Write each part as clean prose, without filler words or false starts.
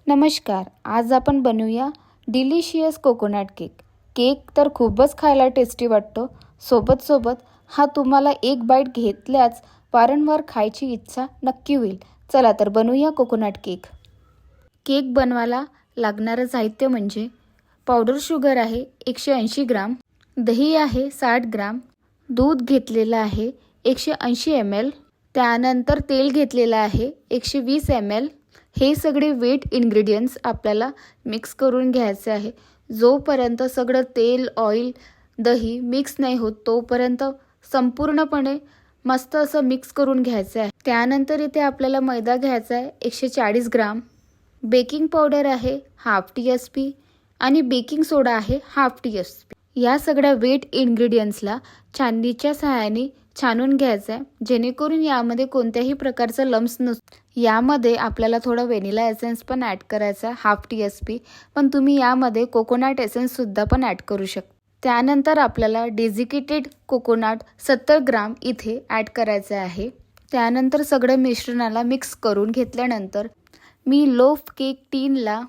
नमस्कार. आज आपण बनवूया डिलिशियस कोकोनट केक. केक तर खूपच खायला टेस्टी वाटतो. सोबत हा तुम्हाला एक बाईट घेतल्याच वारंवार खायची इच्छा नक्की होईल. चला तर बनवूया कोकोनट केक. केक बनवायला लागणारं साहित्य म्हणजे पावडर शुगर आहे 180 ग्राम, दही आहे 60 ग्राम, दूध घेतलेलं आहे 180 ml, त्यानंतर तेल घेतलेलं आहे 120 ml. हे सगळे वेट इन्ग्रेडियंट्स आपल्याला मिक्स करून घ्यायचे आहे. जोपर्यंत सगळं तेल, ऑइल, दही मिक्स नाही होत तोपर्यंत संपूर्णपणे मस्त असं मिक्स करून घ्यायचं आहे. त्यानंतर इथे आपल्याला मैदा घ्यायचा आहे 140 ग्राम, बेकिंग पावडर आहे हाफ TSP आणि बेकिंग सोडा आहे हाफ TSP. या सगळ्या वेट इन्ग्रेडियंट्सला छाननीच्या सहाय्याने छानून घ्यायचं आहे, जेणेकरून यामध्ये कोणत्याही प्रकारचा लम्स नसतो. यामध्ये आपल्याला थोडा व्हॅनिला एसेन्स पण ॲड करायचा आहे हाफ TSP, पण तुम्ही यामध्ये कोकोनट एसेन्ससुद्धा पण ॲड करू शकता. त्यानंतर आपल्याला डेझिकेटेड कोकोनट 70 ग्राम इथे ॲड करायचं आहे. त्यानंतर सगळं मिश्रणाला मिक्स करून घेतल्यानंतर मी लोफ केक टीनला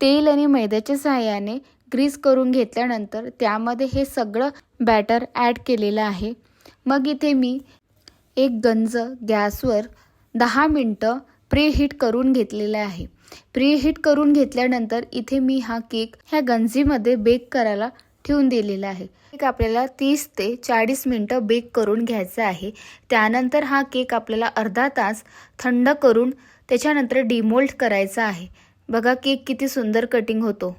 तेल आणि मैद्याच्या सहाय्याने ग्रीस करून घेतल्यानंतर त्यामध्ये हे सगळं बॅटर ॲड केलेलं आहे. मग इथे मी एक गंज गॅसवर 10 मिनटं प्रीहीट करून घेतलेलं आहे. प्रीहीट करून घेतल्यानंतर इथे मी हा केक ह्या गंजीमध्ये बेक करायला ठेवून दिलेला आहे. केक आपल्याला 30 ते 40 मिनटं बेक करून घ्यायचा आहे. त्यानंतर हा केक आपल्याला अर्धा तास थंड करून त्याच्यानंतर डिमोल्ड करायचा आहे. बघा केक किती सुंदर कटिंग होतो.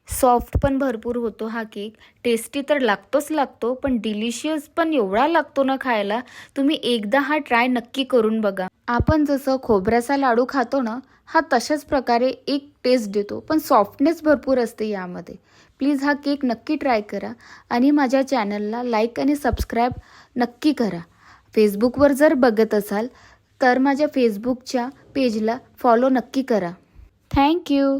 सॉफ्ट पण भरपूर होतो हा केक. टेस्टी तर लागतो, पण डिलिशियस पण एवढा लागतो ना खायला. तुम्ही एकदा हा ट्राय नक्की करून बघा. आपण जसं खोबऱ्याचा लाडू खातो ना, हा तशाच प्रकारे एक टेस्ट देतो, पण सॉफ्टनेस भरपूर असते यामध्ये. प्लीज हा केक नक्की ट्राय करा आणि माझ्या चॅनलला लाईक आणि सबस्क्राईब नक्की करा. फेसबुकवर जर बघत असाल तर माझ्या फेसबुकच्या पेजला फॉलो नक्की करा. थँक्यू.